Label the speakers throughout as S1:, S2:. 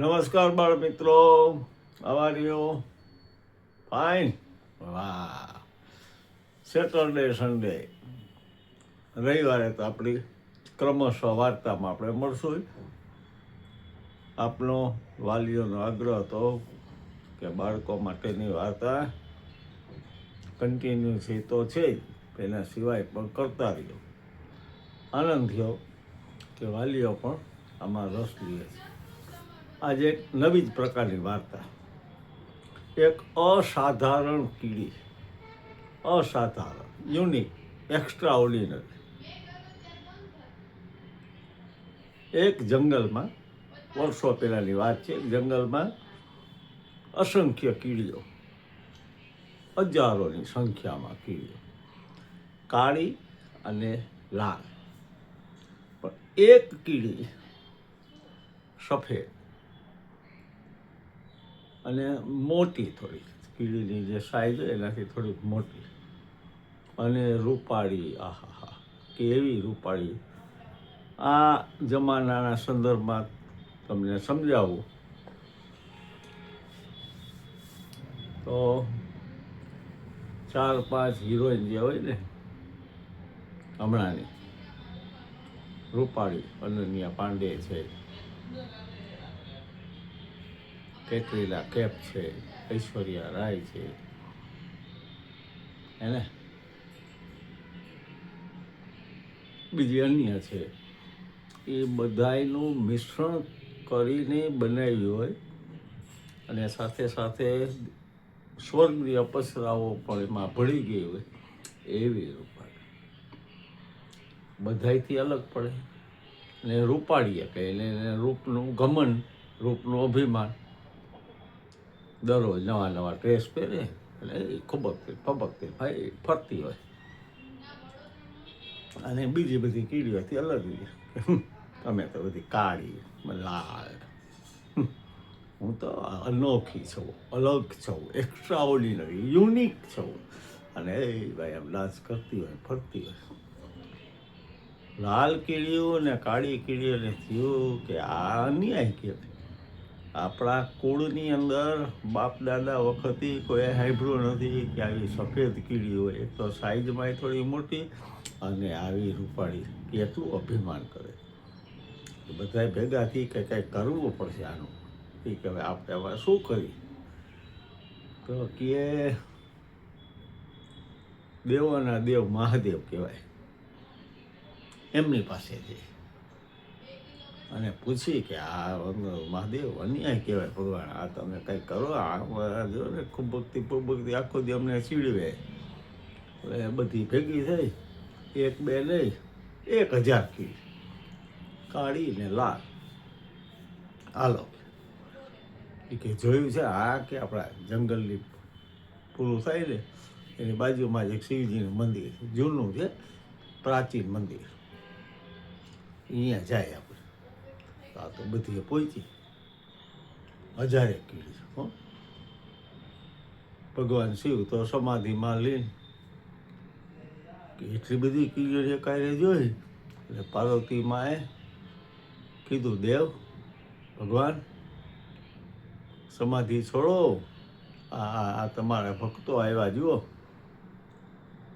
S1: નમસ્કાર બાળ મિત્રો, આવારીઓ ફાઇન. વાહ, સેટરડે સન્ડે રવિવારે તો આપણી ક્રમશઃ વાર્તામાં આપણે મળશું. આપનો વાલીઓનો આગ્રહ હતો કે બાળકો માટેની વાર્તા કન્ટિન્યુ છે તો છે જ, એના સિવાય પણ કરતા રહ્યો. આનંદ થયો કે વાલીઓ પણ આમાં રસ લે છે. આજે એક નવી જ પ્રકારની વાર્તા, એક અસાધારણ કીડી, અસાધારણ, યુનિક, એક્સ્ટ્રા ઓર્ડિનરી. એક જંગલમાં, વર્ષો પહેલાંની વાત છે, જંગલમાં અસંખ્ય કીડીઓ, હજારોની સંખ્યામાં કીડીઓ, કાળી અને લાલ. પણ એક કીડી સફેદ અને મોટી, થોડી કીડીની જે સાઈઝ હોય એનાથી થોડીક મોટી અને રૂપાળી. આહા, કેવી રૂપાળી! આ જમાનાના સંદર્ભમાં તમને સમજાવું તો 4-5 હિરોઈન જે હોય ને હમણાંની, રૂપાળી અનન્યા પાંડે છે, કેટરીના કૈફ છે, ઐશ્વર્યા રાય છે, એને બીજી અન્ય છે, એ બધાયનું મિશ્રણ કરીને બનાવ્યું હોય અને સાથે સાથે સ્વર્ગની અપસરાઓ પણ એમાં ભળી ગઈ હોય એવી રૂપાળી. બધાયથી અલગ પડે અને રૂપાળી એટલે એને રૂપનું ઘમંડ, રૂપનું અભિમાન. દરરોજ નવા નવા ડ્રેસ પહેરે એટલે એ ખબકતી ફબકતી ભાઈ ફરતી હોય અને બીજી બધી કીડીઓથી અલગ હોય. તમે તો બધી કાળી, લાલ, હું તો અનોખી છું, અલગ છું, એક્સ્ટ્રા ઓર્ડિનરી, યુનિક છું. અને એ ભાઈ આમ ડાન્સ કરતી હોય, ફરતી હોય. લાલ કીડીઓ અને કાળી કીડીઓને થયું કે આ અન્યાય કહેવાય. આપણા કુળની અંદર બાપ દાદા વખતથી કોઈ સાંભળ્યું નથી કે આવી સફેદ કીડી હોય. એક તો સાઈઝમાં થોડી મોટી અને આવી રૂપાળી, કેટલું અભિમાન કરે. બધા ભેગા થઈ કે કંઈક કરવું પડશે આનું. એ કે હવે આપણે હવે શું કરી? તો કે દેવોના દેવ મહાદેવ કહેવાય, એમની પાસે જઈ અને પૂછી કે આ મહાદેવ અન્યાય કહેવાય ભગવાન, આ તમે કંઈક કરો. આ જો ને ખૂબ ભક્તિ આખો દી અમને ચીડવે. હવે બધી ભેગી થઈ, એક બે નહીં 1000 કીડી, કાળી ને લાલ. હાલો એ કે જોયું છે આ કે આપણા જંગલની પૂરું થાય ને એની બાજુમાં જ એક શિવજીનું મંદિર જૂનું છે, પ્રાચીન મંદિર. અહીંયા જાય આપણે. આ તો બધી પહોંચી 1000 કીડી. ભગવાન શિવ તો સમાધિમાં લઈને એટલી બધી કીડીઓ કાંઈ જોઈ એટલે પાર્વતી માએ કીધું, દેવ ભગવાન સમાધિ છોડો, આ તમારા ભક્તો આવ્યા જુઓ.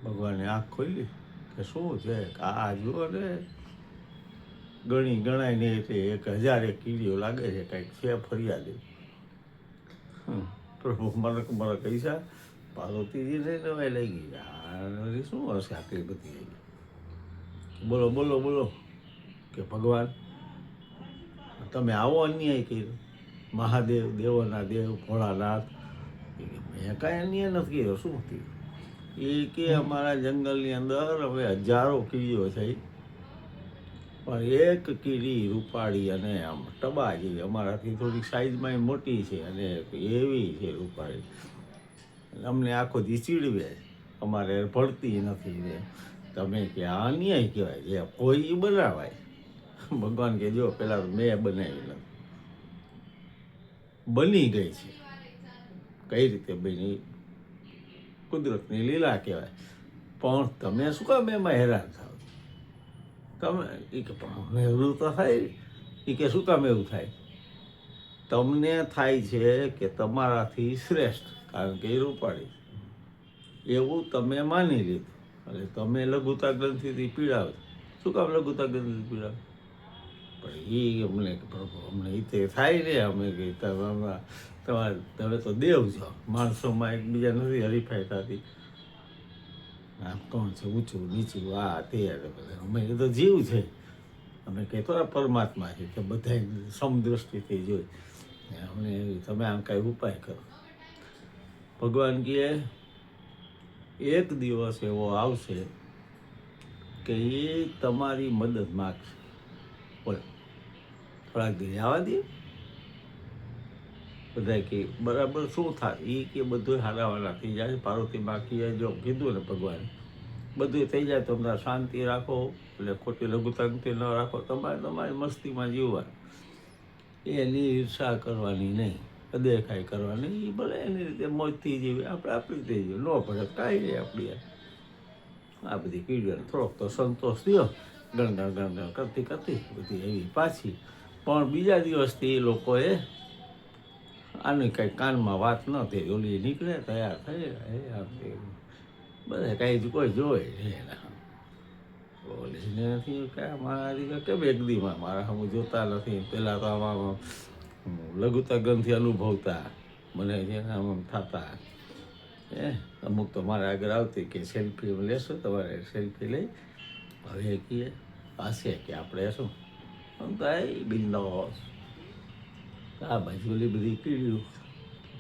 S1: ભગવાને આંખ ખોલી કે શું છે? આ જુઓ ને, ગણાય નહીં એટલે 1000 કીડીઓ લાગે છે, કંઈક છે ફરિયાદી. પ્રભુ મને પૈસા પાર્વતીજીને નવાઈ લઈ ગઈ. શું હશે આટલી બધી? બોલો બોલો બોલો કે ભગવાન તમે આવો અન્યાય કર્યો. મહાદેવ, દેવોના દેવ, ભોળાનાથ, મેં કાંઈ અન્યાય નથી કર્યો. શું થયું? એ કે અમારા જંગલની અંદર હવે હજારો કીડીઓ થઈ, પણ એક કીડી રૂપાળી અને આમ ટબા જેવી, અમારાથી થોડીક સાઈઝમાં મોટી છે અને એવી છે રૂપાળી. અમને આખો દી ચીડવે, અમારે ભળતી નથી ને તમે કે આ અન્યાય કહેવાય. જે કોઈ બનાવાય. ભગવાન કે જો પેલા મેં બનાવી નથી, બની ગઈ છે. કઈ રીતે બની? કુદરતની લીલા કહેવાય. પણ તમે શું કામ એમાં હેરાન થાવ? તમે એ કે પણ એવું તો થાય. એ કે શું કામ એવું થાય? તમને થાય છે કે તમારાથી શ્રેષ્ઠ, કારણ કે એ રૂપાળી, એવું તમે માની લીધું. એટલે તમે લઘુતા ગ્રંથિથી પીડાવ. શું કામ લઘુતા ગ્રંથિથી પીડાવ? પણ એ અમને પ્રભુ અમને એ તે થાય ને, અમે કે તમે તો દેવ છો, માણસોમાં એકબીજા નથી હરીફાઈ થતી. આમ કોણ છે ઊંચું નીચું, આ તે અમે એ તો જીવ છે. અમે કહેતો પરમાત્મા છે કે બધા સમદ્રષ્ટિથી જોઈ. અમને તમે આમ કાંઈ ઉપાય કરો. ભગવાન કહે એક દિવસ એવો આવશે કે એ તમારી મદદ માગશે. બોલો, થોડાક દી આવવા દે. બધા કે બરાબર શું થાય? એ કે બધું હારાવાના થઈ જાય. પાર્વતી બાકી જો કીધું ને ભગવાન, બધું થઈ જાય. તમને શાંતિ રાખો, એટલે ખોટી લઘુતાંતિ ન રાખો. તમારી મસ્તીમાં જીવવાનું, એની ઈર્ષા કરવાની નહીં, અદેખાઈ કરવાની. એ ભલે એની રીતે મોજથી જીવે, આપણે આપણી રીતે જીવે. ન પડે કાંઈ નહીં. આપણી આ બધી કીડીઓને થોડોક તો સંતોષ થયો, ગણગણ કરતી કરતી બધી એવી પાછી. પણ બીજા દિવસથી એ લોકોએ આની કંઈ કાનમાં વાત ન થઈ. ઓલી નીકળે તૈયાર થઈ બધા કાંઈ કોઈ જોવે ઓલીને નથી કે મારા દીકરા કેમ એક દીમાં મારા હમ જોતા નથી. પહેલાં તો આમાં લઘુતા ગ્રંથિ અનુભવતા મને જેને આમ થતા. અમુક તો મારા આગળ આવતી કે સેલ્ફી લેશો, તમારે સેલ્ફી લઈ. હવે કહીએ પાસે કે આપણે શું આમ તો એ બિંદાસ. આ બાજુ ઓલી બધી કીડ્યું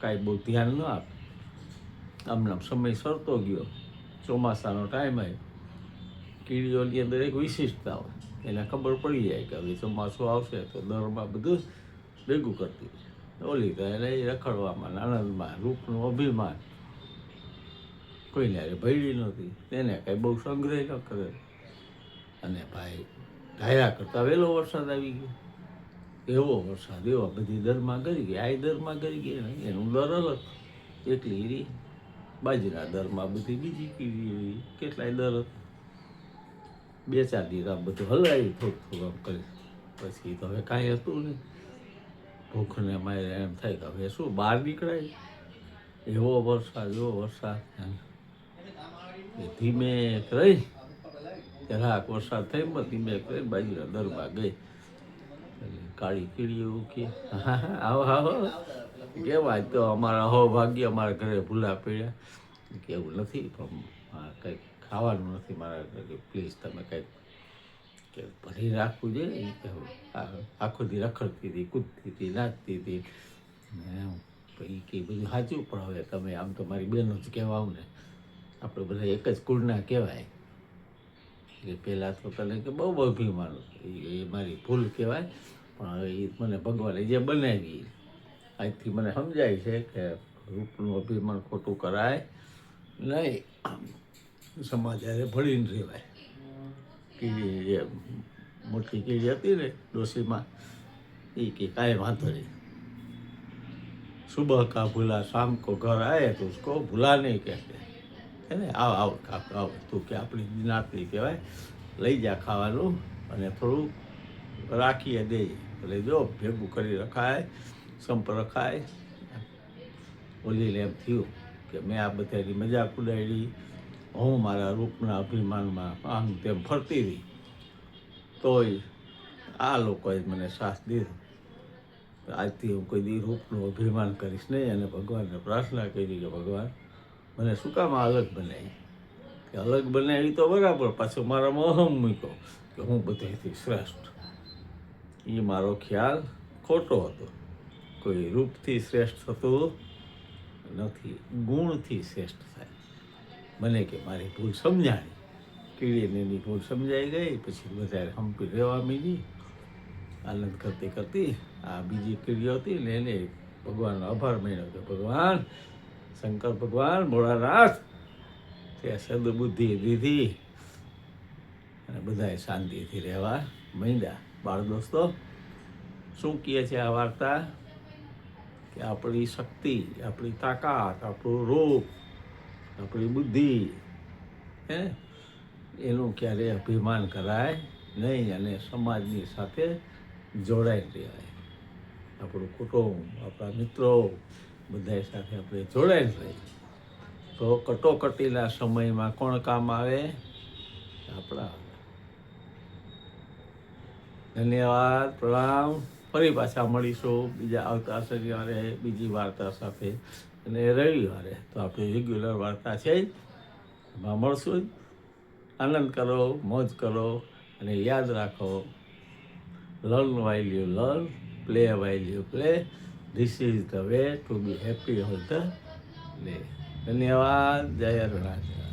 S1: કાંઈ બહુ ધ્યાન ન આપે. આમનામ સમય સરતો ગયો, ચોમાસાનો ટાઈમ આવ્યો. કીડીઓની અંદર એક વિશિષ્ટતા હોય, એને ખબર પડી જાય કે હવે ચોમાસું આવશે તો દરમાં બધું ભેગું કરતી. ઓલી તો એને રખડવામાં આનંદમાં, રૂપનું અભિમાન, કોઈને ભયડી નહોતી. એને કાંઈ બહુ સંગ્રહ ન કરે. અને ભાઈ ધાર્યા કરતાં વહેલો વરસાદ આવી ગયો. એવો વરસાદ, એવા બધી દરમાં કરી ગઈ. આ દરમાં કરી ગઈ ને એનું દર અલગ. એકલી રી બાજરા દરમાં બધી બીજી કીડી, કેટલાય દર હતા. 2-4 દિવસ આ બધું હલાવી થોડું આમ કરી. પછી તો હવે કાંઈ હતું નહીં. ભૂખને મારે એમ થાય કે હવે શું બહાર નીકળાય. એવો વરસાદ ધીમે રહી જરાક વરસાદ થઈ, ધીમે કરી બાજુના દરમાં ગઈ. કાળી કીડીઓ કે આવો આવો કેવાય તો અમારા હો ભાગ્ય, અમારા ઘરે ભૂલા પડ્યા કે એવું નથી, પણ કંઈક ખાવાનું નથી મારા ઘરે, પ્લીઝ તમે કંઈક કે ભરી રાખવું જોઈએ. આખો દી રખડતી હતી, કૂદતી હતી, નાચતી હતી. એ કે બધું સાચું, પણ હવે તમે આમ તો મારી બહેનો જ કહેવાવું ને, આપણે બધા એક જ કુળના કહેવાય. એટલે પહેલાં તો તને કે બહુ અભિમાન, એ મારી ભૂલ કહેવાય. પણ હવે એ મને ભગવાને જે બનાવી, આજથી મને સમજાય છે કે રૂપનું અભિમાન ખોટું કરાય નહીં. સમાજ હારે ભળીને રહેવાય. કીડી જે મોટી કીડી હતી ને ડોશીમાં, એ કે કાંઈ વાંધો નહીં, સુબહ કા ભૂલા શામ કો ઘર આए તો उसको ભૂલા નહીં કહેते. હે ને આવ તું કે આપણી જ્ઞાતિ કહેવાય. લઈ જા ખાવાનું અને થોડું રાખીએ દે. એટલે જો ભેગું કરી રખાય, સંપ રખાય. ઓલીને એમ થયું કે મેં આ બધાની મજાક ઉડાડી, હું મારા રૂપના અભિમાનમાં આમ તેમ ફરતી હતી, તોય આ લોકોએ મને સાથ દીધો. આજથી હું કોઈ દી રૂપનું અભિમાન કરીશ નહીં. અને ભગવાનને પ્રાર્થના કરી કે ભગવાન મને શું કામ અલગ બનાવી? કે અલગ બનાવી તો બરાબર, પાછો મારામાં અહમ મૂક્યો કે હું બધાથી શ્રેષ્ઠ. એ મારો ખ્યાલ ખોટો હતો. કોઈ રૂપથી શ્રેષ્ઠ થતું નથી, ગુણથી શ્રેષ્ઠ થાય. મને કે મારી ભૂલ સમજાણી, કીડીને એની ભૂલ સમજાઈ ગઈ. પછી વધારે હંપી રહેવા માંડી, આનંદ કરતી કરતી. આ બીજી કીડીઓ હતી ને એને ભગવાનનો આભાર માન્યો કે ભગવાન શંકર ભગવાન ભોળાનાથ તે સદબુદ્ધિ દીધી અને બધાએ શાંતિથી રહેવા માંડ્યા. બાળ દોસ્તો, શું કહે છે આ વાર્તા? કે આપણી શક્તિ, આપણી તાકાત, આપણું રૂપ, આપણી બુદ્ધિ, એનું ક્યારેય અભિમાન કરાય નહીં. અને સમાજની સાથે જોડાઈ રહેવાય. આપણું કુટુંબ, આપણા મિત્રો બધા સાથે આપણે જોડાઈને રહીએ તો કટોકટીના સમયમાં કોણ કામ આવે? આપણા. ધન્યવાદ, પ્રણામ. ફરી પાછા મળીશું બીજા આવતા શનિવારે બીજી વાર્તા સાથે, અને રવિવારે તો આપણી રેગ્યુલર વાર્તા છે જ, એમાં મળશું જ. આનંદ કરો, મોજ કરો, અને યાદ રાખો, learn while you learn, play while you play. This is the way to be happy all the day. ધન્યવાદ. જય અરુણાચલ.